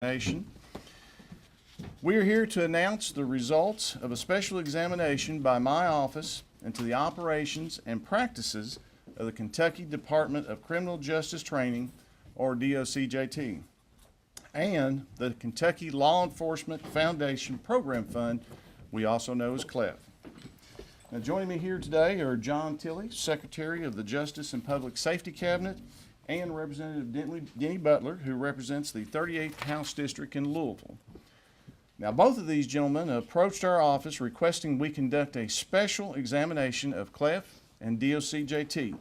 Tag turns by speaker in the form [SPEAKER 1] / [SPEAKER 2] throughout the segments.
[SPEAKER 1] Nation. We are here to announce the results of a special examination by my office into the operations and practices of the Kentucky Department of Criminal Justice Training, or DOCJT, and the Kentucky Law Enforcement Foundation Program Fund, we also know as KLEF. Now, joining me here today are John Tilley, Secretary of the Justice and Public Safety Cabinet, and Representative Denny Butler, who represents the 38th House District in Louisville. Now, both of these gentlemen approached our office requesting we conduct a special examination of KLEF and DOCJT. Now,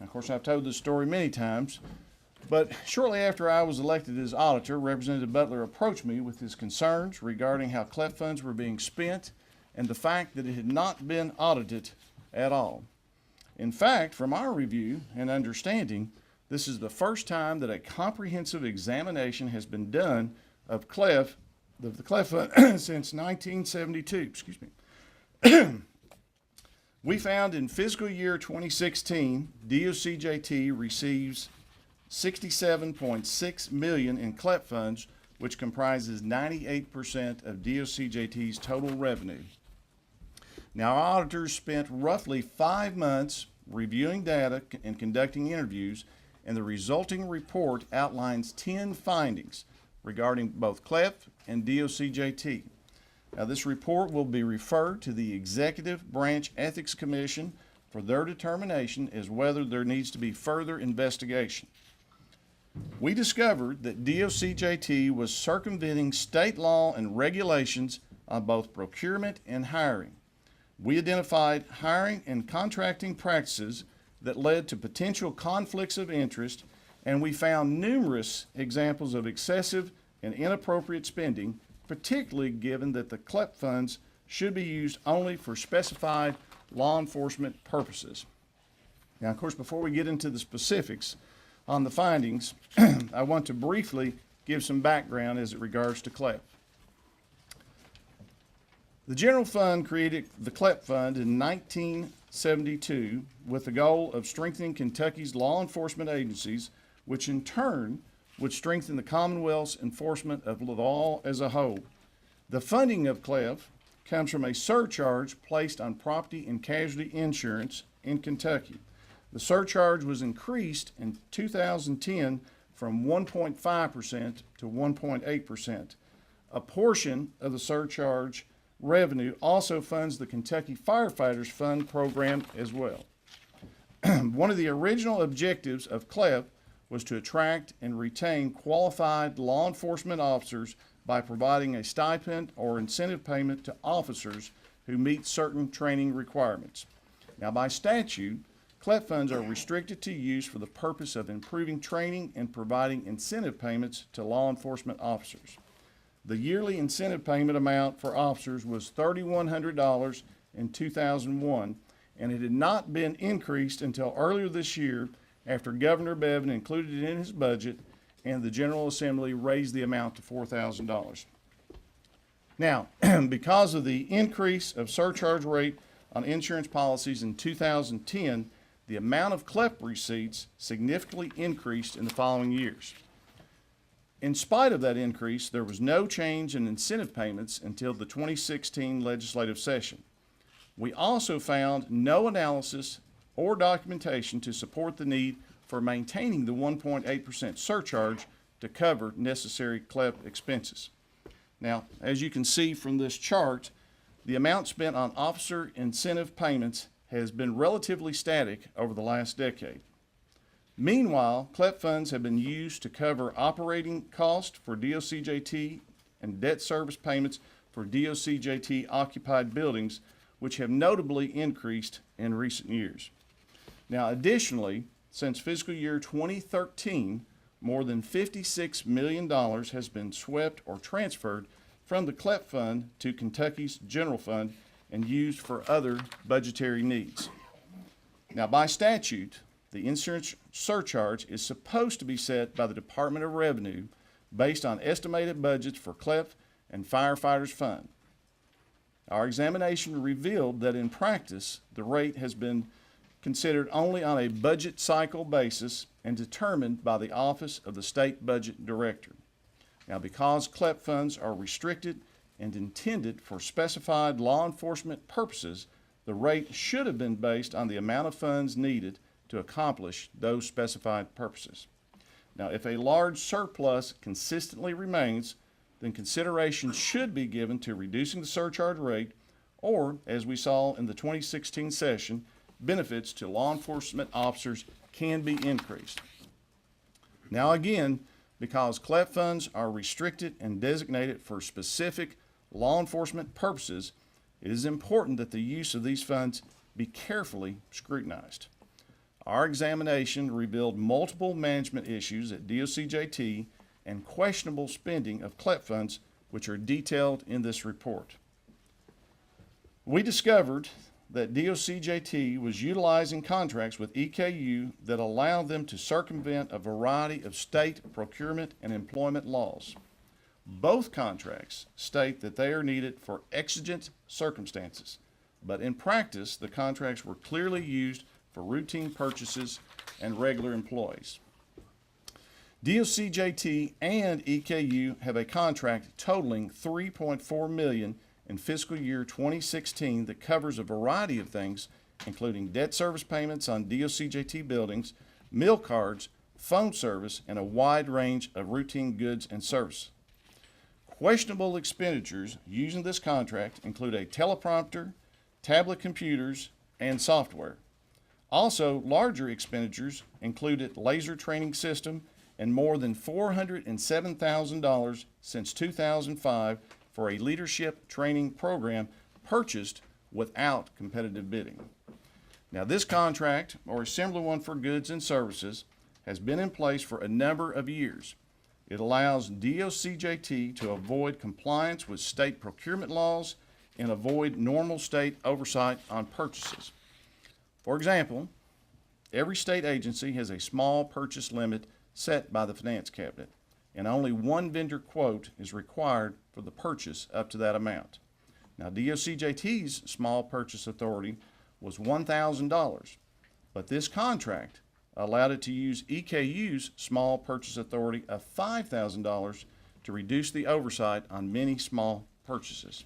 [SPEAKER 1] of course, I've told this story many times, but shortly after I was elected as auditor, Representative Butler approached me with his concerns regarding how KLEF funds were being spent and the fact that it had not been audited at all. In fact, from our review and understanding, this is the first time that a comprehensive examination has been done of KLEF, the KLEF fund, since 1972. Excuse me. We found in fiscal year 2016, DOCJT receives $67.6 million in KLEF funds, which comprises 98% of DOCJT's total revenue. Now, our auditors spent roughly 5 months reviewing data and conducting interviews, and the resulting report outlines 10 findings regarding both KLEF and DOCJT. Now, this report will be referred to the Executive Branch Ethics Commission for their determination as whether there needs to be further investigation. We discovered that DOCJT was circumventing state law and regulations on both procurement and hiring. We identified hiring and contracting practices that led to potential conflicts of interest, and we found numerous examples of excessive and inappropriate spending, particularly given that the KLEF funds should be used only for specified law enforcement purposes. Now, of course, before we get into the specifics on the findings, I want to briefly give some background as it regards to KLEF. The general fund created the KLEF fund in 1972 with the goal of strengthening Kentucky's law enforcement agencies, which in turn would strengthen the Commonwealth's enforcement of the law as a whole. The funding of KLEF comes from a surcharge placed on property and casualty insurance in Kentucky. The surcharge was increased in 2010 from 1.5% to 1.8%. A portion of the surcharge revenue also funds the Kentucky Firefighters Fund program as well. One of the original objectives of KLEF was to attract and retain qualified law enforcement officers by providing a stipend or incentive payment to officers who meet certain training requirements. Now, by statute, KLEF funds are restricted to use for the purpose of improving training and providing incentive payments to law enforcement officers. The yearly incentive payment amount for officers was $3,100 in 2001, and it had not been increased until earlier this year after Governor Bevin included it in his budget and the General Assembly raised the amount to $4,000. Now, because of the increase of surcharge rate on insurance policies in 2010, the amount of KLEF receipts significantly increased in the following years. In spite of that increase, there was no change in incentive payments until the 2016 legislative session. We also found no analysis or documentation to support the need for maintaining the 1.8% surcharge to cover necessary KLEF expenses. Now, as you can see from this chart, the amount spent on officer incentive payments has been relatively static over the last decade. Meanwhile, KLEF funds have been used to cover operating costs for DOCJT and debt service payments for DOCJT occupied buildings, which have notably increased in recent years. Now, additionally, since fiscal year 2013, more than $56 million has been swept or transferred from the KLEF fund to Kentucky's general fund and used for other budgetary needs. Now, by statute, the insurance surcharge is supposed to be set by the Department of Revenue based on estimated budgets for KLEF and Firefighters Fund. Our examination revealed that in practice, the rate has been considered only on a budget cycle basis and determined by the Office of the State Budget Director. Now, because CLEP funds are restricted and intended for specified law enforcement purposes, the rate should have been based on the amount of funds needed to accomplish those specified purposes. Now, if a large surplus consistently remains, then consideration should be given to reducing the surcharge rate, or, as we saw in the 2016 session, benefits to law enforcement officers can be increased. Now again, because CLEP funds are restricted and designated for specific law enforcement purposes, it is important that the use of these funds be carefully scrutinized. Our examination revealed multiple management issues at DOCJT and questionable spending of CLEP funds, which are detailed in this report. We discovered that DOCJT was utilizing contracts with EKU that allowed them to circumvent a variety of state procurement and employment laws. Both contracts state that they are needed for exigent circumstances, but in practice, the contracts were clearly used for routine purchases and regular employees. DOCJT and EKU have a contract totaling $3.4 million in fiscal year 2016 that covers a variety of things, including debt service payments on DOCJT buildings, meal cards, phone service, and a wide range of routine goods and services. Questionable expenditures using this contract include a teleprompter, tablet computers, and software. Also, larger expenditures included laser training system and more than $407,000 since 2005 for a leadership training program purchased without competitive bidding. Now, this contract, or a similar one for goods and services, has been in place for a number of years. It allows DOCJT to avoid compliance with state procurement laws and avoid normal state oversight on purchases. For example, every state agency has a small purchase limit set by the Finance Cabinet, and only one vendor quote is required for the purchase up to that amount. Now, DOCJT's small purchase authority was $1,000, but this contract allowed it to use EKU's small purchase authority of $5,000 to reduce the oversight on many small purchases.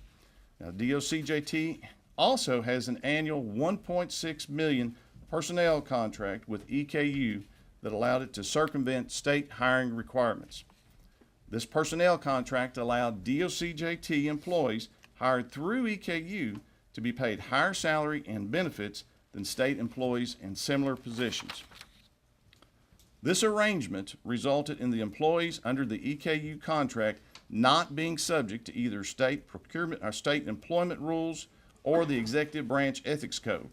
[SPEAKER 1] Now, DOCJT also has an annual $1.6 million personnel contract with EKU that allowed it to circumvent state hiring requirements. This personnel contract allowed DOCJT employees hired through EKU to be paid higher salary and benefits than state employees in similar positions. This arrangement resulted in the employees under the EKU contract not being subject to either state procurement or state employment rules or the executive branch ethics code.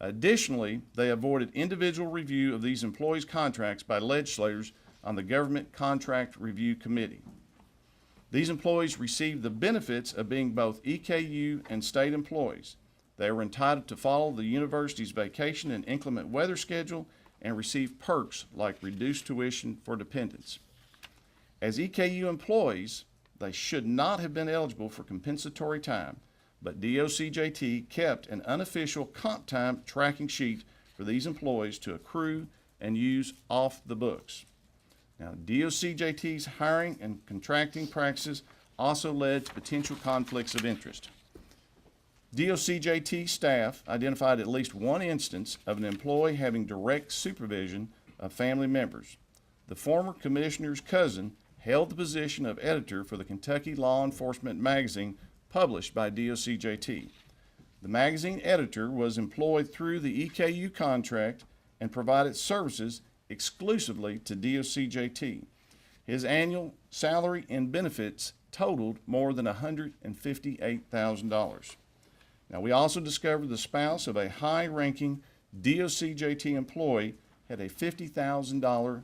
[SPEAKER 1] Additionally, they avoided individual review of these employees' contracts by legislators on the Government Contract Review Committee. These employees received the benefits of being both EKU and state employees. They were entitled to follow the university's vacation and inclement weather schedule and receive perks like reduced tuition for dependents. As EKU employees, they should not have been eligible for compensatory time, but DOCJT kept an unofficial comp time tracking sheet for these employees to accrue and use off the books. Now, DOCJT's hiring and contracting practices also led to potential conflicts of interest. DOCJT staff identified at least one instance of an employee having direct supervision of family members. The former commissioner's cousin held the position of editor for the Kentucky Law Enforcement magazine published by DOCJT. The magazine editor was employed through the EKU contract and provided services exclusively to DOCJT. His annual salary and benefits totaled more than $158,000. Now, we also discovered the spouse of a high-ranking DOCJT employee had a $50,000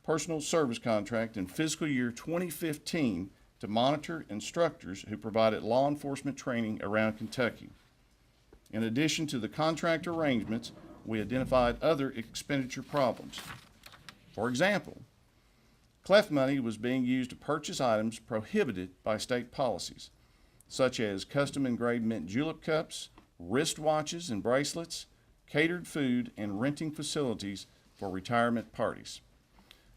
[SPEAKER 1] personal service contract in fiscal year 2015 to monitor instructors who provided law enforcement training around Kentucky. In addition to the contract arrangements, we identified other expenditure problems. For example, CLEF money was being used to purchase items prohibited by state policies, such as custom engraved mint julep cups, wristwatches and bracelets, catered food, and renting facilities for retirement parties.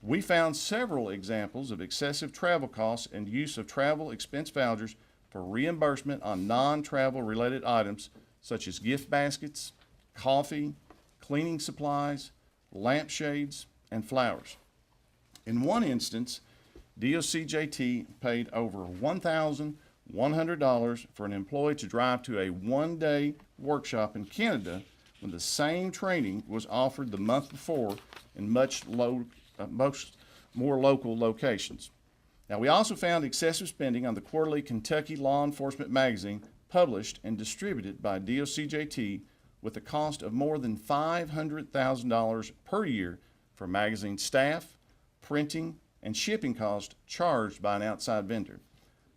[SPEAKER 1] We found several examples of excessive travel costs and use of travel expense vouchers for reimbursement on non-travel related items such as gift baskets, coffee, cleaning supplies, lampshades, and flowers. In one instance, DOCJT paid over $1,100 for an employee to drive to a one-day workshop in Canada when the same training was offered the month before in most more local locations. Now, we also found excessive spending on the quarterly Kentucky Law Enforcement magazine published and distributed by DOCJT with a cost of more than $500,000 per year for magazine staff, printing, and shipping costs charged by an outside vendor.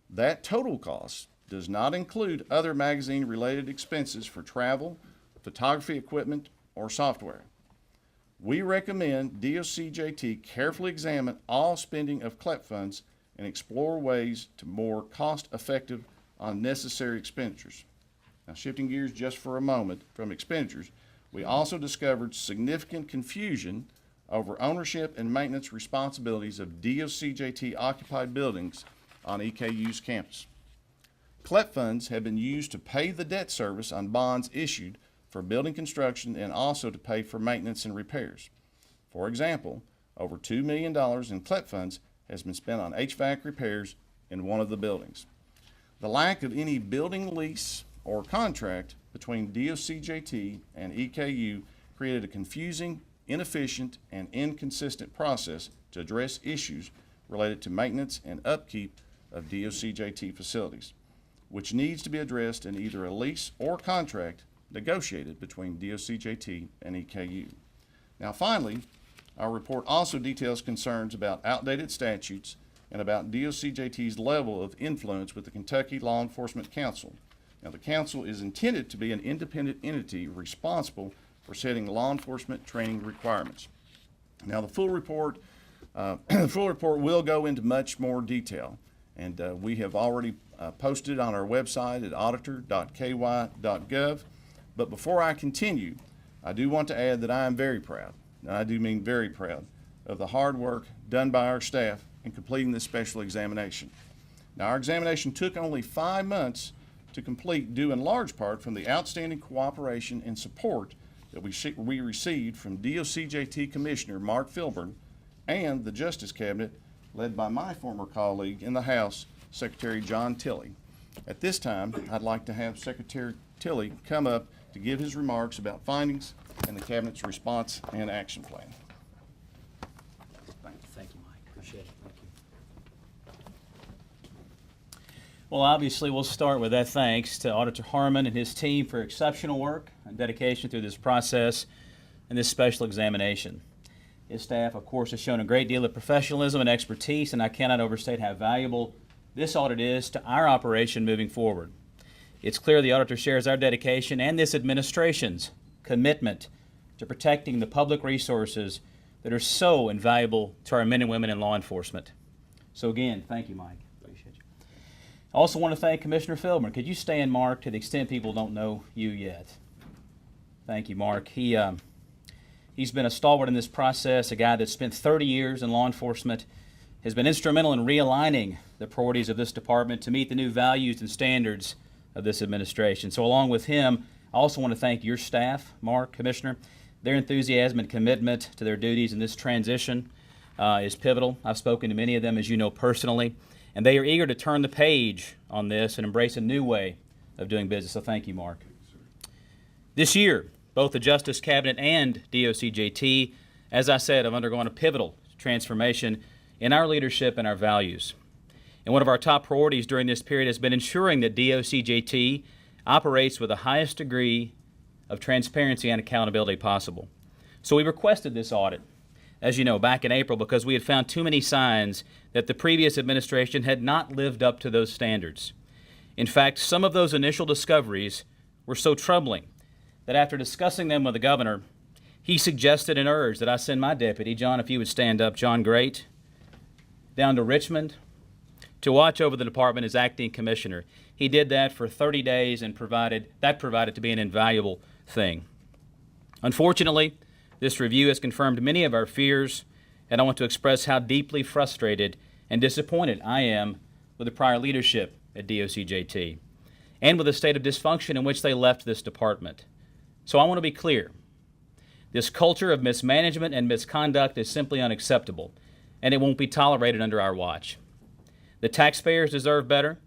[SPEAKER 1] That total cost does not include other magazine-related expenses for travel, photography equipment, or software. We recommend DOCJT carefully examine all spending of CLEP funds and explore ways to more cost-effective on necessary expenditures. Now, shifting gears just for a moment from expenditures, we also discovered significant confusion over ownership and maintenance responsibilities of DOCJT occupied buildings on EKU's campus. CLEP funds have been used to pay the debt service on bonds issued for building construction and also to pay for maintenance and repairs. For example, over $2 million in CLEP funds has been spent on HVAC repairs in one of the buildings. The lack of any building lease or contract between DOCJT and EKU created a confusing, inefficient, and inconsistent process to address issues related to maintenance and upkeep of DOCJT facilities, which needs to be addressed in either a lease or contract negotiated between DOCJT and EKU. Now, finally, our report also details concerns about outdated statutes and about DOCJT's level of influence with the Kentucky Law Enforcement Council. Now, the council is intended to be an independent entity responsible for setting law enforcement training requirements. Now, the full report will go into much more detail, and we have already posted it on our website at auditor.ky.gov. But before I continue, I do want to add that I am very proud, and I do mean very proud, of the hard work done by our staff in completing this special examination. Now, our examination took only 5 months to complete, due in large part from the outstanding cooperation and support that we received from DOCJT Commissioner Mark Filburn and the Justice Cabinet, led by my former colleague in the House, Secretary John Tilley. At this time, I'd like to have Secretary Tilley come up to give his remarks about findings and the Cabinet's response and action plan.
[SPEAKER 2] Thank you, Mike. Appreciate it. Thank you. Well, obviously, we'll start with that thanks to Auditor Harmon and his team for exceptional work and dedication through this process and this special examination. His staff, of course, has shown a great deal of professionalism and expertise, and I cannot overstate how valuable this audit is to our operation moving forward. It's clear the auditor shares our dedication and this administration's commitment to protecting the public resources that are so invaluable to our men and women in law enforcement. So again, thank you, Mike. Appreciate you. I also want to thank Commissioner Filburn. Could you stand, Mark, to the extent people don't know you yet? Thank you, Mark. He's been a stalwart in this process, a guy that's spent 30 years in law enforcement, has been instrumental in realigning the priorities of this department to meet the new values and standards of this administration. So along with him, I also want to thank your staff, Mark, Commissioner. Their enthusiasm and commitment to their duties in this transition is pivotal. I've spoken to many of them, as you know, personally, and they are eager to turn the page on this and embrace a new way of doing business. So thank you, Mark. This year, both the Justice Cabinet and DOCJT, as I said, have undergone a pivotal transformation in our leadership and our values. And one of our top priorities during this period has been ensuring that DOCJT operates with the highest degree of transparency and accountability possible. So we requested this audit, as you know, back in April because we had found too many signs that the previous administration had not lived up to those standards. In fact, some of those initial discoveries were so troubling that after discussing them with the governor, he suggested and urged that I send my deputy, John, if you would stand up, John Great, down to Richmond to watch over the department as acting commissioner. He did that for 30 days and proved to be an invaluable thing. Unfortunately, this review has confirmed many of our fears and I want to express how deeply frustrated and disappointed I am with the prior leadership at DOCJT and with the state of dysfunction in which they left this department. So I want to be clear. This culture of mismanagement and misconduct is simply unacceptable, and it won't be tolerated under our watch. The taxpayers deserve better.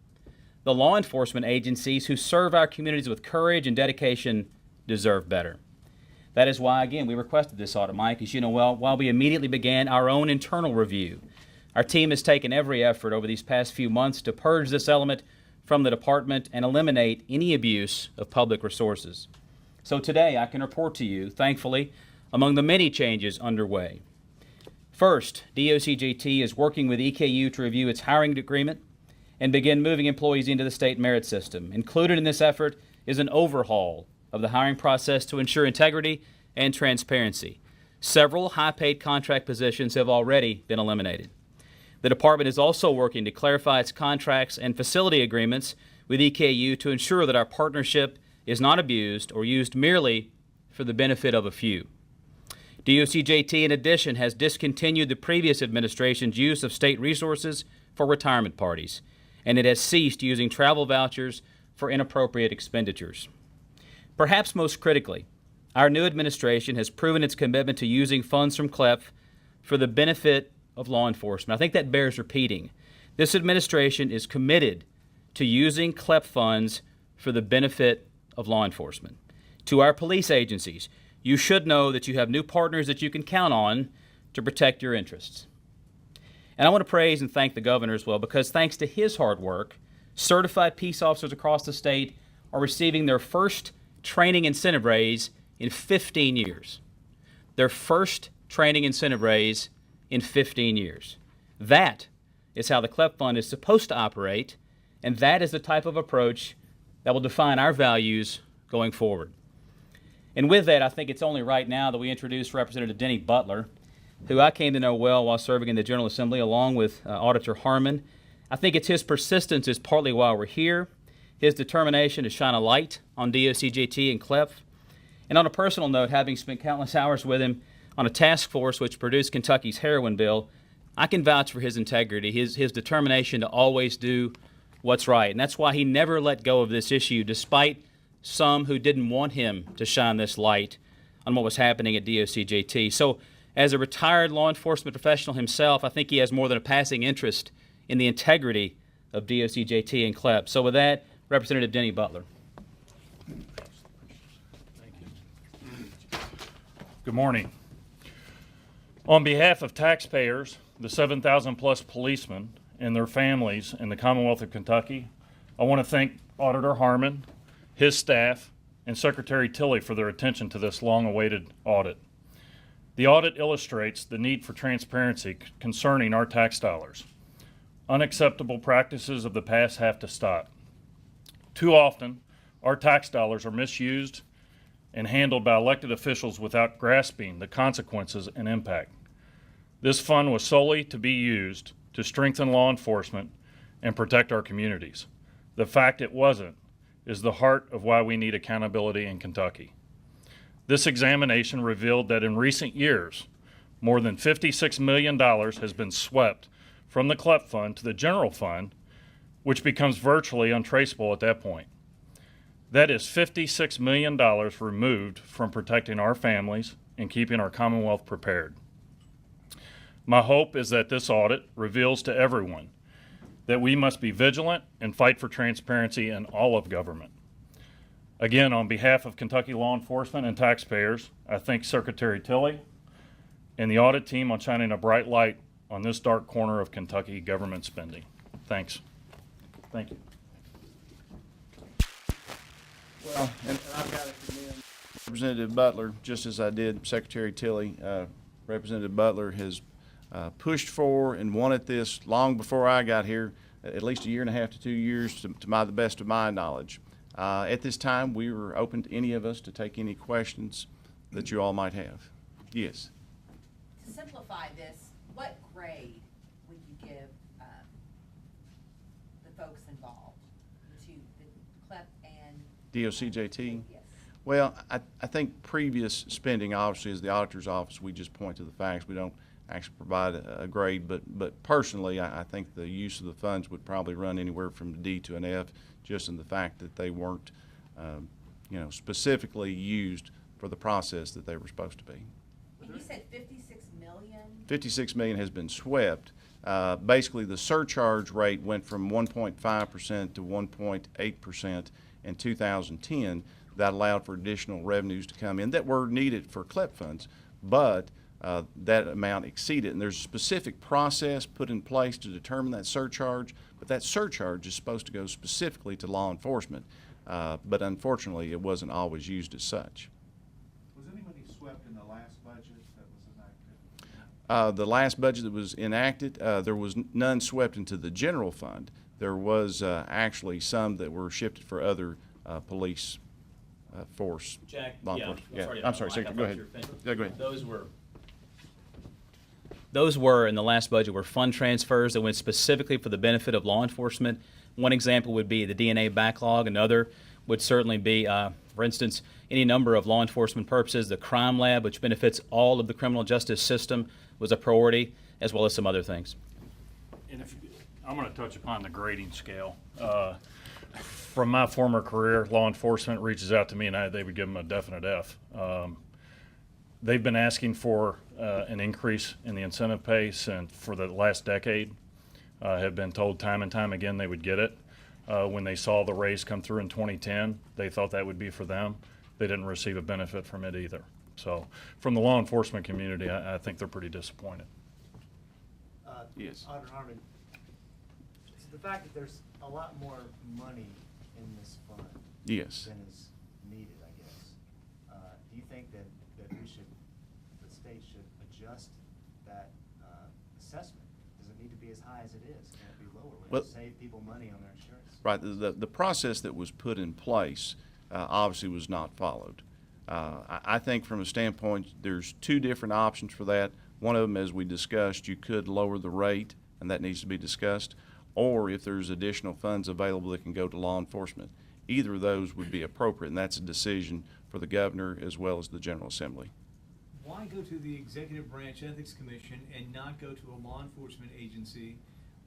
[SPEAKER 2] The law enforcement agencies who serve our communities with courage and dedication deserve better. That is why, again, we requested this audit, Mike. As you know well, while we immediately began our own internal review, our team has taken every effort over these past few months to purge this element from the department and eliminate any abuse of public resources. So today I can report to you, thankfully, among the many changes underway. First, DOCJT is working with EKU to review its hiring agreement and begin moving employees into the state merit system. Included in this effort is an overhaul of the hiring process to ensure integrity and transparency. Several high-paid contract positions have already been eliminated. The department is also working to clarify its contracts and facility agreements with EKU to ensure that our partnership is not abused or used merely for the benefit of a few. DOCJT, in addition, has discontinued the previous administration's use of state resources for retirement parties, and it has ceased using travel vouchers for inappropriate expenditures. Perhaps most critically, our new administration has proven its commitment to using funds from KLEF for the benefit of law enforcement. I think that bears repeating. This administration is committed to using KLEF funds for the benefit of law enforcement. To our police agencies, you should know that you have new partners that you can count on to protect your interests. And I want to praise and thank the governor as well, because thanks to his hard work, certified peace officers across the state are receiving their first training incentive raise in 15 years. Their first training incentive raise in 15 years. That is how the KLEF Fund is supposed to operate, and that is the type of approach that will define our values going forward. And with that, I think it's only right now that we introduce Representative Denny Butler, who I came to know well while serving in the General Assembly along with Auditor Harmon. I think it's his persistence is partly why we're here, his determination to shine a light on DOCJT and KLEF. And on a personal note, having spent countless hours with him on a task force which produced Kentucky's heroin bill, I can vouch for his integrity, his determination to always do what's right. And that's why he never let go of this issue, despite some who didn't want him to shine this light on what was happening at DOCJT. So as a retired law enforcement professional himself, I think he has more than a passing interest in the integrity of DOCJT and KLEF. So with that, Representative Denny Butler.
[SPEAKER 3] Thank you. Good morning. On behalf of taxpayers, the 7,000 plus policemen and their families in the Commonwealth of Kentucky, I want to thank Auditor Harmon, his staff, and Secretary Tilley for their attention to this long-awaited audit. The audit illustrates the need for transparency concerning our tax dollars. Unacceptable practices of the past have to stop. Too often, our tax dollars are misused and handled by elected officials without grasping the consequences and impact. This fund was solely to be used to strengthen law enforcement and protect our communities. The fact it wasn't is the heart of why we need accountability in Kentucky. This examination revealed that in recent years, more than $56 million has been swept from the KLEF fund to the general fund, which becomes virtually untraceable at that point. That is $56 million removed from protecting our families and keeping our Commonwealth prepared. My hope is that this audit reveals to everyone that we must be vigilant and fight for transparency in all of government. Again, on behalf of Kentucky law enforcement and taxpayers, I thank Secretary Tilley and the audit team on shining a bright light on this dark corner of Kentucky government spending. Thanks. Thank you.
[SPEAKER 1] Well, and I've got to commend Representative Butler, just as I did Secretary Tilley. Representative Butler has pushed for and wanted this long before I got here, at least a year and a half to 2 years, to the best of my knowledge. At this time, we were open to any of us to take any questions that you all might have. Yes.
[SPEAKER 4] To simplify this, what grade would you give the folks involved, to the KLEF and
[SPEAKER 1] DOCJT?
[SPEAKER 4] Yes.
[SPEAKER 1] Well, I think previous spending, obviously, as the auditor's office, we just point to the facts. We don't actually provide a grade. But personally, I think the use of the funds would probably run anywhere from a D to an F, just in the fact that they weren't, specifically used for the process that they were supposed to be.
[SPEAKER 4] And you said 56 million?
[SPEAKER 1] 56 million has been swept. Basically, the surcharge rate went from 1.5% to 1.8% in 2010. That allowed for additional revenues to come in that were needed for CLEP funds, but that amount exceeded. And there's a specific process put in place to determine that surcharge, but that surcharge is supposed to go specifically to law enforcement. But unfortunately, it wasn't always used as such.
[SPEAKER 5] Was anybody swept in the last budget that was enacted?
[SPEAKER 1] The last budget that was enacted, there was none swept into the general fund. There was actually some that were shifted for other police force.
[SPEAKER 2] Jack,
[SPEAKER 1] law
[SPEAKER 2] yeah,
[SPEAKER 1] enforcement.
[SPEAKER 2] I'm
[SPEAKER 1] sorry,
[SPEAKER 2] sorry,
[SPEAKER 1] Secretary,
[SPEAKER 2] Mike,
[SPEAKER 1] go
[SPEAKER 2] I
[SPEAKER 1] ahead.
[SPEAKER 2] thought you were finished.
[SPEAKER 1] Yeah, go ahead.
[SPEAKER 2] Those were in the last budget were fund transfers that went specifically for the benefit of law enforcement. One example would be the DNA backlog. Another would certainly be, for instance, any number of law enforcement purposes. The crime lab, which benefits all of the criminal justice system, was a priority, as well as some other things.
[SPEAKER 3] And I'm going to touch upon the grading scale. From my former career, law enforcement reaches out to me and they would give them a definite F. They've been asking for an increase in the incentive pay since for the last decade. Have been told time and time again they would get it. When they saw the raise come through in 2010, they thought that would be for them. They didn't receive a benefit from it either. So from the law enforcement community, I think they're pretty disappointed.
[SPEAKER 1] Yes.
[SPEAKER 6] Auditor Harmon, so the fact that there's a lot more money in this fund
[SPEAKER 1] Yes.
[SPEAKER 6] than is needed, I guess, do you think that the state should adjust that assessment? Does it need to be as high as it is? Can it be lower? Would
[SPEAKER 1] Well-
[SPEAKER 6] it save people money on their insurance?
[SPEAKER 1] Right. The process that was put in place obviously was not followed. I think from a standpoint, there's two different options for that. One of them, as we discussed, you could lower the rate, and that needs to be discussed, or if there's additional funds available that can go to law enforcement. Either of those would be appropriate, and that's a decision for the governor as well as the General Assembly.
[SPEAKER 7] Why go to the Executive Branch Ethics Commission and not go to a law enforcement agency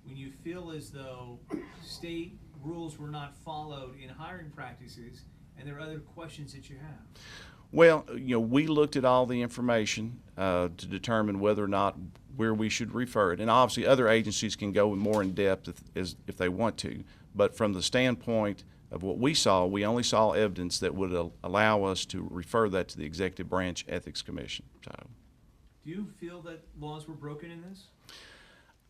[SPEAKER 7] when you feel as though state rules were not followed in hiring practices and there are other questions that you have?
[SPEAKER 1] Well, we looked at all the information to determine whether or not where we should refer it. And obviously, other agencies can go more in depth if they want to. But from the standpoint of what we saw, we only saw evidence that would allow us to refer that to the Executive Branch Ethics Commission. So,
[SPEAKER 7] Do you feel that laws were broken in this?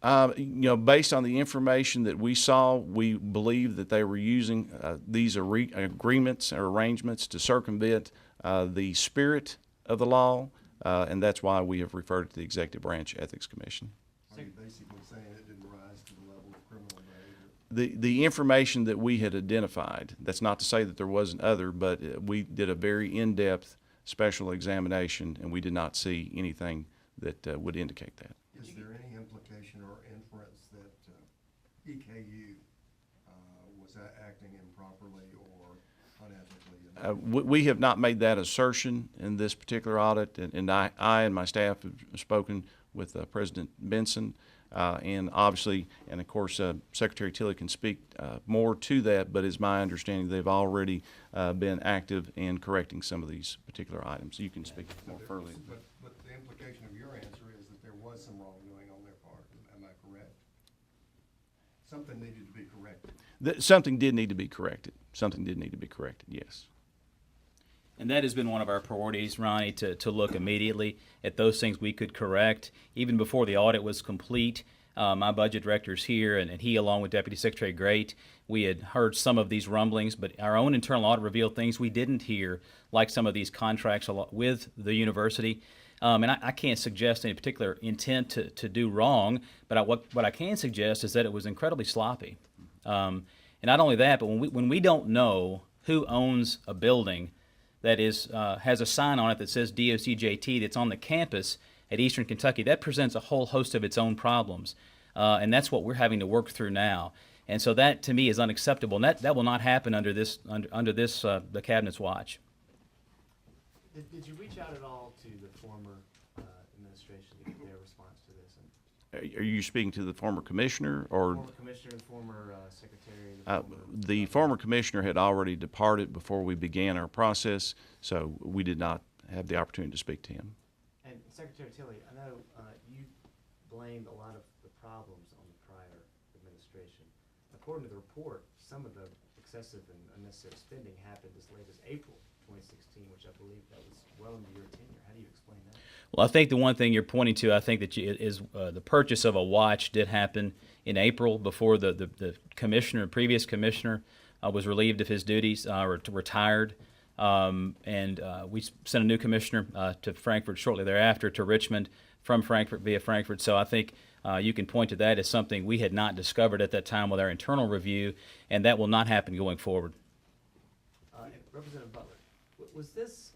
[SPEAKER 1] based on the information that we saw, we believe that they were using these agreements or arrangements to circumvent the spirit of the law, and that's why we have referred it to the Executive Branch Ethics Commission.
[SPEAKER 5] Are you basically saying it didn't rise to the level of criminal behavior?
[SPEAKER 1] The information that we had identified, that's not to say that there wasn't other, but we did a very in-depth special examination, and we did not see anything that would indicate that.
[SPEAKER 5] Is there any implication or inference that EKU was acting improperly or unethically?
[SPEAKER 1] We have not made that assertion in this particular audit, and I and my staff have spoken with President Benson, and obviously, and of course, Secretary Tilley can speak more to that, but it's my understanding they've already been active in correcting some of these particular items. You can speak more fully.
[SPEAKER 5] But the implication of your answer is that there was some wrongdoing on their part. Am I correct? Something needed to be corrected.
[SPEAKER 1] Something did need to be corrected. Something did need to be corrected, yes.
[SPEAKER 2] And that has been one of our priorities, Ronnie, to look immediately at those things we could correct. Even before the audit was complete, my budget director's here, and he, along with Deputy Secretary Great, we had heard some of these rumblings, but our own internal audit revealed things we didn't hear, like some of these contracts with the university. And I can't suggest any particular intent to do wrong, but what I can suggest is that it was incredibly sloppy. And not only that, but when we don't know who owns a building that has a sign on it that says DOCJT that's on the campus at Eastern Kentucky, that presents a whole host of its own problems. And that's what we're having to work through now. And so that, to me, is unacceptable. And that will not happen under the Cabinet's watch.
[SPEAKER 6] Did you reach out at all to the former administration to get their response to
[SPEAKER 1] Are you speaking to the former commissioner or?
[SPEAKER 6] Former commissioner, former secretary.
[SPEAKER 1] The former commissioner had already departed before we began our process, so we did not have the opportunity to speak to him.
[SPEAKER 6] And Secretary Tilley, I know you blamed a lot of the problems on the prior administration. According to the report, some of the excessive and unnecessary spending happened as late as April 2016, which I believe that was well into your tenure. How do you explain that?
[SPEAKER 2] Well, I think the one thing you're pointing to, I think that is the purchase of a watch did happen in April before the previous commissioner was relieved of his duties or retired. And we sent a new commissioner to Frankfurt shortly thereafter, to Richmond from Frankfurt via Frankfurt. So I think you can point to that as something we had not discovered at that time with our internal review, and that will not happen going forward.
[SPEAKER 6] Representative Butler, was this,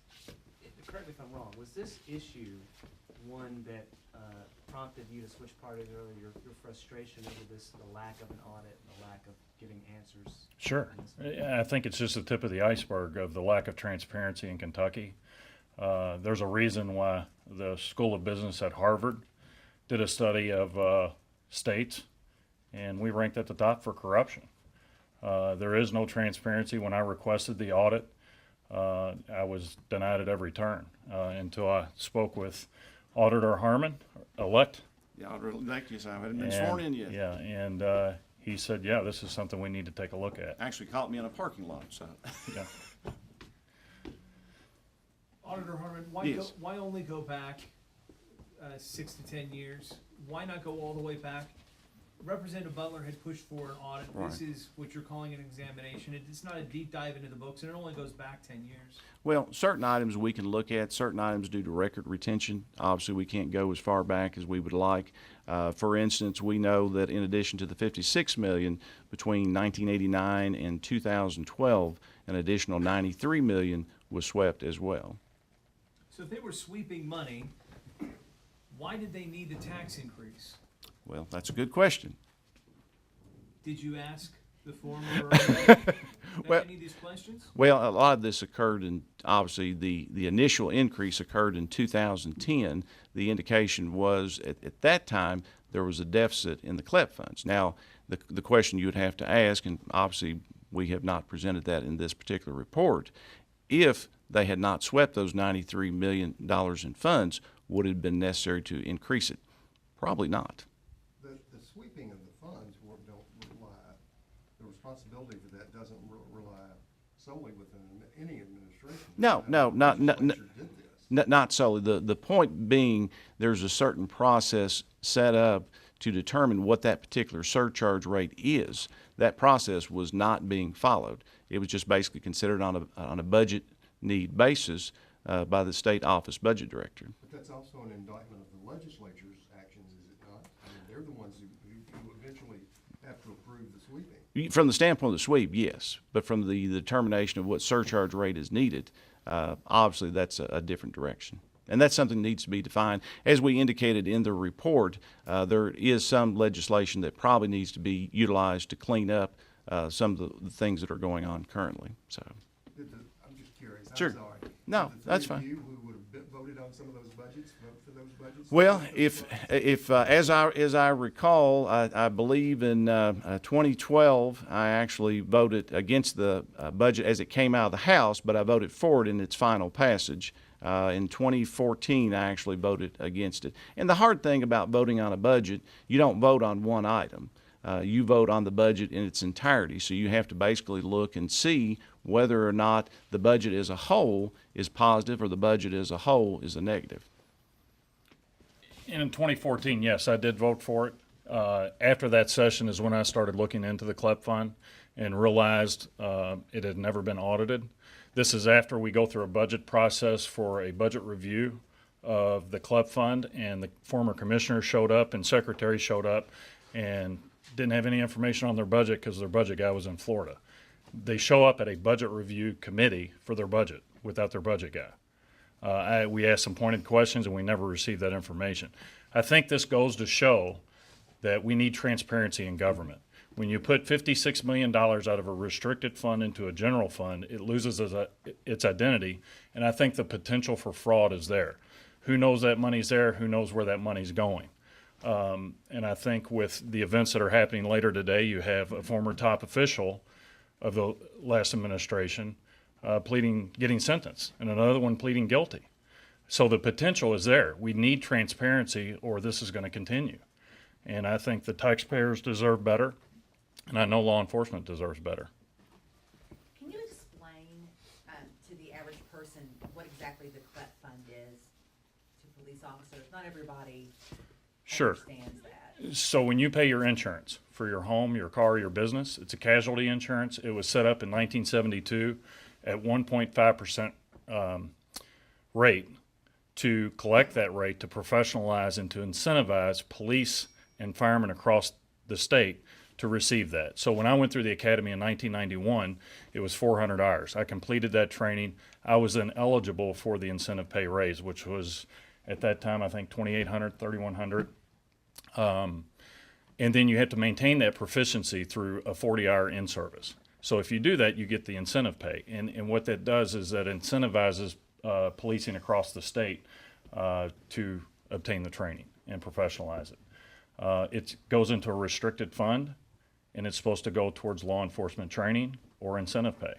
[SPEAKER 6] correct me if I'm wrong, was this issue one that prompted you to switch parties earlier, your frustration over this, the lack of an audit and the lack of giving answers?
[SPEAKER 3] Sure. I think it's just the tip of the iceberg of the lack of transparency in Kentucky. There's a reason why the School of Business at Harvard did a study of states, and we ranked at the top for corruption. There is no transparency. When I requested the audit, I was denied at every turn until I spoke with Auditor Harmon, elect.
[SPEAKER 1] Yeah, I'd really like you, so I haven't been sworn in yet.
[SPEAKER 3] Yeah, and he said, yeah, this is something we need to take a look at.
[SPEAKER 1] Actually caught me in a parking lot, so.
[SPEAKER 3] Yeah.
[SPEAKER 7] Auditor Harmon,
[SPEAKER 1] Yes.
[SPEAKER 7] why only go back 6 to 10 years? Why not go all the way back? Representative Butler had pushed for an audit.
[SPEAKER 1] Right.
[SPEAKER 7] This is what you're calling an examination. It's not a deep dive into the books, and it only goes back 10 years.
[SPEAKER 1] Well, certain items we can look at, certain items due to record retention. Obviously, we can't go as far back as we would like. For instance, we know that in addition to the $56 million between 1989 and 2012, an additional $93 million was swept as well.
[SPEAKER 7] So if they were sweeping money, why did they need the tax increase?
[SPEAKER 1] Well, that's a good question.
[SPEAKER 7] Did you ask the former
[SPEAKER 1] Well-
[SPEAKER 7] any of these questions?
[SPEAKER 1] Well, a lot of this occurred in, obviously, the initial increase occurred in 2010. The indication was at that time there was a deficit in the KLEP funds. Now, the question you would have to ask, and obviously we have not presented that in this particular report, if they had not swept those $93 million in funds, would it have been necessary to increase it? Probably not.
[SPEAKER 5] The sweeping of the funds don't rely, the responsibility for that doesn't rely solely within any administration.
[SPEAKER 1] No,
[SPEAKER 5] Legislature did this.
[SPEAKER 1] Not solely. The point being, there's a certain process set up to determine what that particular surcharge rate is. That process was not being followed. It was just basically considered on a budget need basis by the state office budget director.
[SPEAKER 5] But that's also an indictment of the legislature's actions, is it not? I mean, they're the ones who eventually have to approve the sweeping.
[SPEAKER 1] From the standpoint of the sweep, yes, but from the determination of what surcharge rate is needed, obviously that's a different direction. And that's something that needs to be defined. As we indicated in the report, there is some legislation that probably needs to be utilized to clean up some of the things that are going on currently. So,
[SPEAKER 5] I'm just curious.
[SPEAKER 1] Sure.
[SPEAKER 5] I'm sorry.
[SPEAKER 1] No,
[SPEAKER 5] Did the
[SPEAKER 1] that's
[SPEAKER 5] three of
[SPEAKER 1] fine.
[SPEAKER 5] you who would have voted on some of those budgets, vote for those budgets?
[SPEAKER 1] well, if as I recall, I believe in 2012, I actually voted against the budget as it came out of the House, but I voted for it in its final passage. In 2014, I actually voted against it. And the hard thing about voting on a budget, you don't vote on one item. You vote on the budget in its entirety. So you have to basically look and see whether or not the budget as a whole is positive or the budget as a whole is a negative.
[SPEAKER 3] And in 2014, yes, I did vote for it. After that session is when I started looking into the KLEP fund and realized it had never been audited. This is after we go through a budget process for a budget review of the KLEP fund, and the former commissioner showed up and secretary showed up and didn't have any information on their budget because their budget guy was in Florida. They show up at a budget review committee for their budget without their budget guy. We asked some pointed questions and we never received that information. I think this goes to show that we need transparency in government. When you put $56 million out of a restricted fund into a general fund, it loses its identity, and I think the potential for fraud is there. Who knows that money's there? Who knows where that money's going? And I think with the events that are happening later today, you have a former top official of the last administration getting sentenced, and another one pleading guilty. So the potential is there. We need transparency, or this is going to continue. And I think the taxpayers deserve better, and I know law enforcement deserves better.
[SPEAKER 4] Can you explain to the average person what exactly the CLEP fund is to police officers? Not everybody
[SPEAKER 3] Sure.
[SPEAKER 4] understands that.
[SPEAKER 3] So when you pay your insurance for your home, your car, your business, it's a casualty insurance. It was set up in 1972 at 1.5% rate to collect that rate, to professionalize and to incentivize police and firemen across the state to receive that. So when I went through the academy in 1991, it was 400 hours. I completed that training. I was then eligible for the incentive pay raise, which was at that time, I think 2,800, 3,100. And then you have to maintain that proficiency through a 40-hour in-service. So if you do that, you get the incentive pay. And what that does is that incentivizes policing across the state to obtain the training and professionalize it. It goes into a restricted fund, and it's supposed to go towards law enforcement training or incentive pay.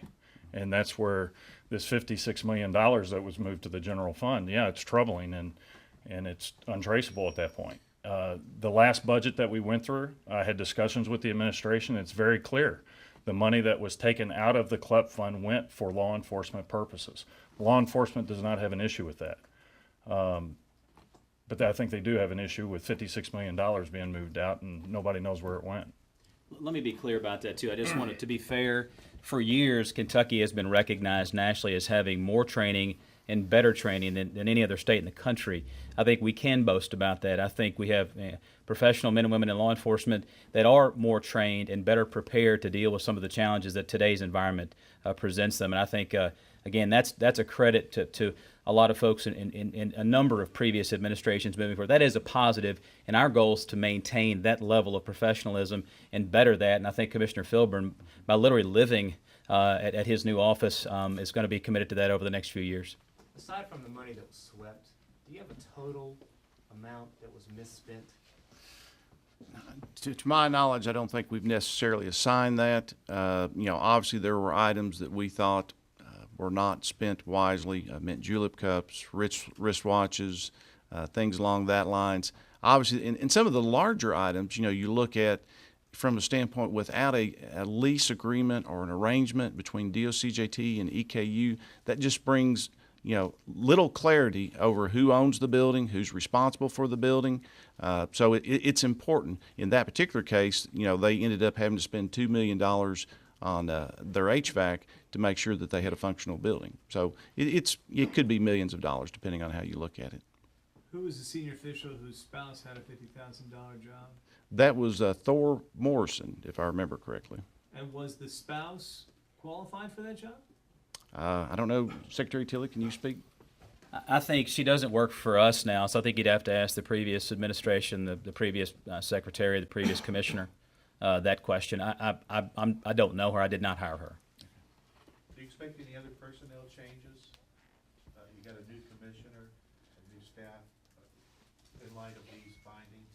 [SPEAKER 3] And that's where this $56 million that was moved to the general fund, yeah, it's troubling, and it's untraceable at that point. The last budget that we went through, I had discussions with the administration. It's very clear. The money that was taken out of the CLEP fund went for law enforcement purposes. Law enforcement does not have an issue with that. But I think they do have an issue with $56 million being moved out, and nobody knows where it went.
[SPEAKER 2] Let me be clear about that, too. I just wanted to be fair. For years, Kentucky has been recognized nationally as having more training and better training than any other state in the country. I think we can boast about that. I think we have professional men and women in law enforcement that are more trained and better prepared to deal with some of the challenges that today's environment presents them. And I think, again, that's a credit to a lot of folks in a number of previous administrations moving forward. That is a positive, and our goal is to maintain that level of professionalism and better that. And I think Commissioner Filburn, by literally living at his new office, is going to be committed to that over the next few years.
[SPEAKER 6] Aside from the money that was swept, do you have a total amount that was misspent?
[SPEAKER 1] To my knowledge, I don't think we've necessarily assigned that. Obviously there were items that we thought were not spent wisely, mint julep cups, wristwatches, things along that lines. Obviously, in some of the larger items, you look at from a standpoint without a lease agreement or an arrangement between DOCJT and EKU, that just brings little clarity over who owns the building, who's responsible for the building. So it's important. In that particular case, they ended up having to spend $2 million on their HVAC to make sure that they had a functional building. So it could be millions of dollars depending on how you look at it.
[SPEAKER 7] Who was the senior official whose spouse had a $50,000 job?
[SPEAKER 1] That was Thor Morrison, if I remember correctly.
[SPEAKER 7] And was the spouse qualified for that job?
[SPEAKER 1] I don't know. Secretary Tilley, can you speak?
[SPEAKER 2] I think she doesn't work for us now, so I think you'd have to ask the previous administration, the previous secretary, the previous commissioner, that question. I don't know her. I did not hire her.
[SPEAKER 8] Do you expect any other personnel changes? You got a new commissioner, a new staff, in light of these findings?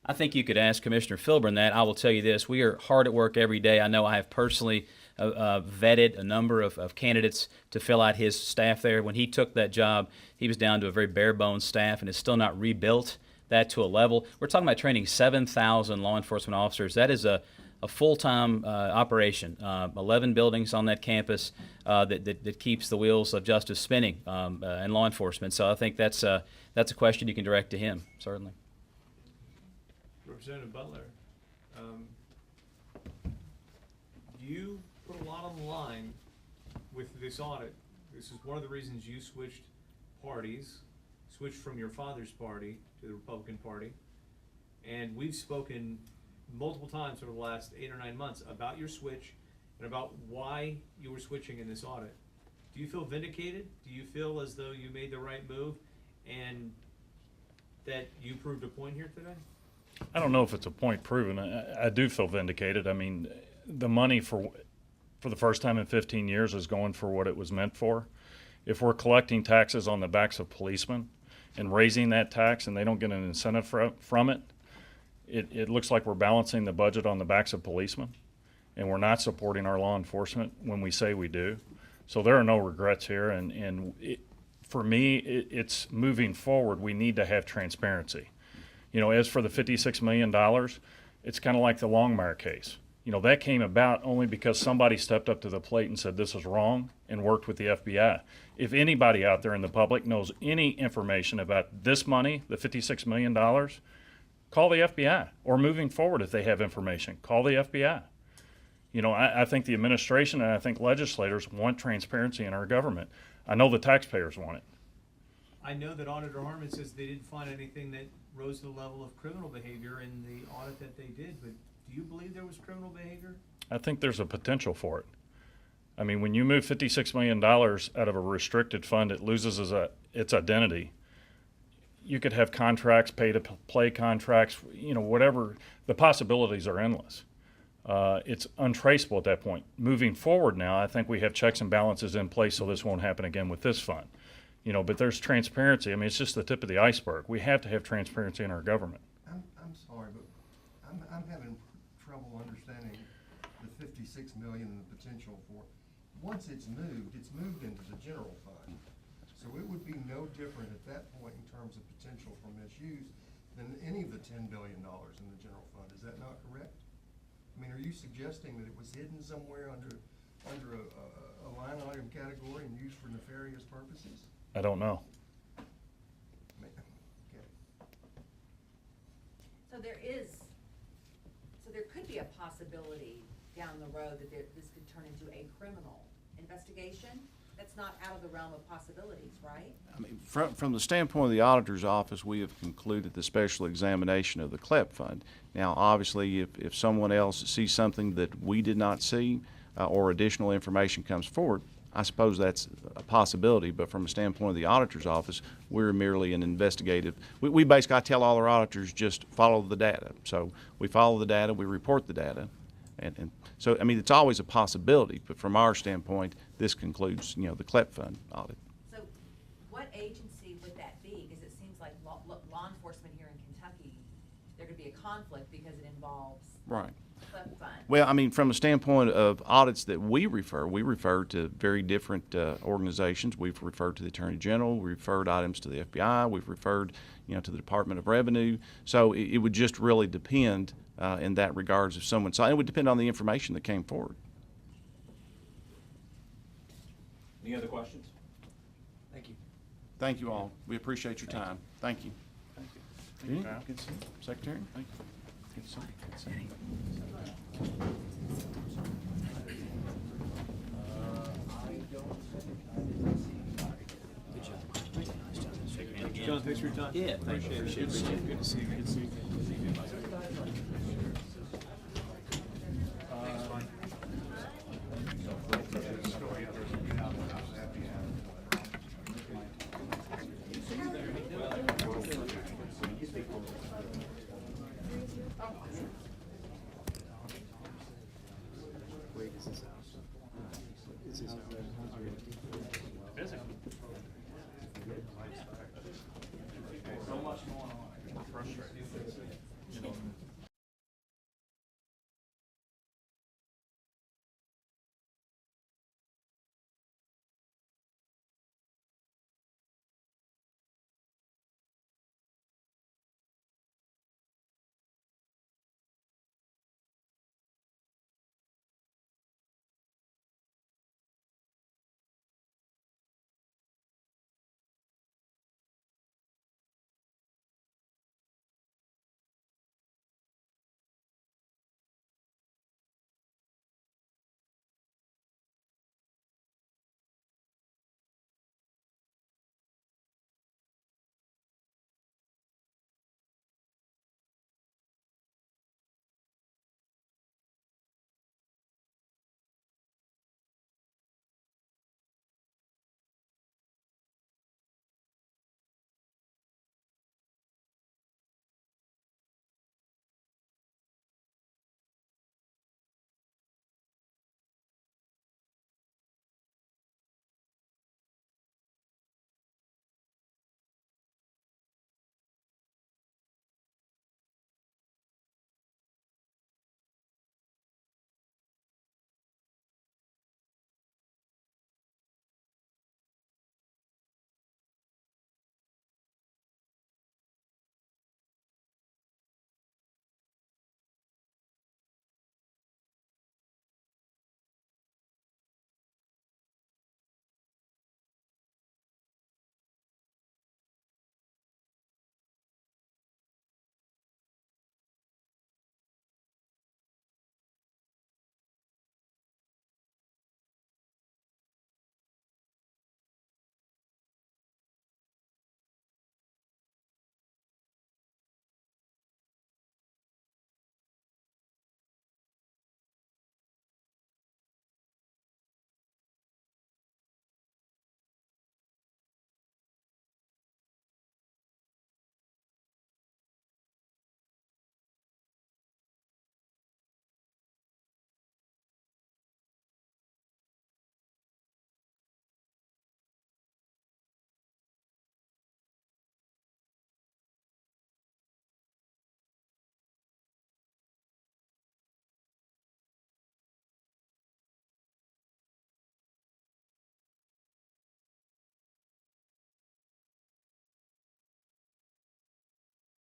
[SPEAKER 2] I think you could ask Commissioner Filburn that. I will tell you this. We are hard at work every day. I know I have personally vetted a number of candidates to fill out his staff there. When he took that job, he was down to a very bare-bones staff and has still not rebuilt that to a level. We're talking about training 7,000 law enforcement officers. That is a full-time operation. 11 buildings on that campus that keeps the wheels of justice spinning in law enforcement. So I think that's a question you can direct to him, certainly.
[SPEAKER 7] Representative Butler, you put a lot on the line with this audit. This is one of the reasons you switched parties, switched from your father's party to the Republican Party. And we've spoken multiple times over the last 8 or 9 months about your switch and about why you were switching in this audit. Do you feel vindicated? Do you feel as though you made the right move and that you proved a point here today?
[SPEAKER 3] I don't know if it's a point proven. I do feel vindicated. I mean, the money for the first time in 15 years is going for what it was meant for. If we're collecting taxes on the backs of policemen and raising that tax and they don't get an incentive from it, it looks like we're balancing the budget on the backs of policemen, and we're not supporting our law enforcement when we say we do. So there are no regrets here, and for me, it's moving forward. We need to have transparency. You know, as for the $56 million, it's kind of like the Longmire case. You know, that came about only because somebody stepped up to the plate and said this is wrong and worked with the FBI. If anybody out there in the public knows any information about this money, the $56 million, call the FBI. Or moving forward, if they have information, call the FBI. You know, I think the administration and I think legislators want transparency in our government. I know the taxpayers want it.
[SPEAKER 7] I know that Auditor Harmon says they didn't find anything that rose to the level of criminal behavior in the audit that they did, but do you believe there was criminal behavior?
[SPEAKER 3] I think there's a potential for it. I mean, when you move $56 million out of a restricted fund, it loses its identity. You could have contracts, pay-to-play contracts, you know, whatever. The possibilities are endless. It's untraceable at that point. Moving forward now, I think we have checks and balances in place so this won't happen again with this fund. You know, but there's transparency. I mean, it's just the tip of the iceberg. We have to have transparency in our government.
[SPEAKER 5] I'm sorry, but I'm having trouble understanding the 56 million and the potential for, once it's moved into the general fund. So it would be no different at that point in terms of potential for misuse than any of the $10 billion in the general fund. Is that not correct? I mean, are you suggesting that it was hidden somewhere under a line item category and used for nefarious purposes?
[SPEAKER 3] I don't know.
[SPEAKER 5] Okay.
[SPEAKER 4] So there could be a possibility down the road that this could turn into a criminal investigation? That's not out of the realm of possibilities, right?
[SPEAKER 1] I mean, from the standpoint of the auditor's office, we have concluded the special examination of the KLEP fund. Now, obviously, if someone else sees something that we did not see or additional information comes forward, I suppose that's a possibility. But from a standpoint of the auditor's office, we're merely an investigative. We basically, I tell all our auditors, just follow the data. So we follow the data, we report the data. And so, I mean, it's always a possibility, but from our standpoint, this concludes, you know, the KLEP fund audit.
[SPEAKER 4] So what agency would that be? Because it seems like law enforcement here in Kentucky, there could be a conflict because it involves
[SPEAKER 1] Right.
[SPEAKER 4] KLEP fund.
[SPEAKER 1] Well, I mean, from a standpoint of audits that we refer to very different organizations. We've referred to the Attorney General, we referred items to the FBI, we've referred, you know, to the Department of Revenue. So it would just really depend in that regards if someone saw. It would depend on the information that came forward.
[SPEAKER 2] Any other questions?
[SPEAKER 6] Thank you.
[SPEAKER 1] Thank you all. We appreciate your time. Thank you.
[SPEAKER 3] Thank
[SPEAKER 1] Denny,
[SPEAKER 3] you.
[SPEAKER 1] good to see you. Secretary, thank you. Good to see you. Good to see you.
[SPEAKER 7] John, thanks for your time.
[SPEAKER 2] Yeah, thank you.
[SPEAKER 7] Appreciate it. Good to see you. Good to see you.
[SPEAKER 6] Wait, is this out?